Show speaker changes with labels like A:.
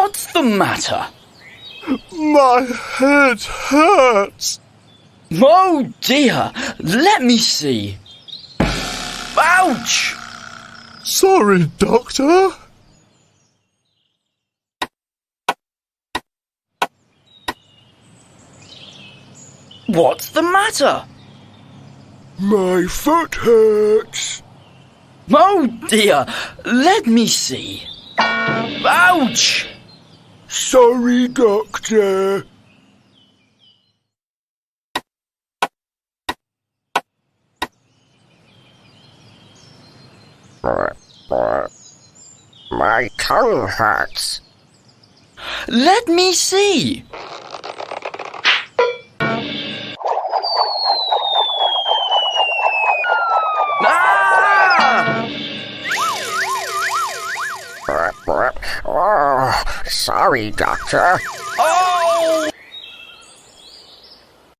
A: What's the matter?
B: My head hurts.
A: Oh dear, let me see. Ouch!
B: Sorry, Doctor.
A: What's the matter?
B: My foot hurts.
A: Oh dear, let me see. Ouch!
B: Sorry, Doctor.
C: My tongue hurts.
A: Let me see. Ah!
C: Oh, sorry, Doctor.
A: Oh!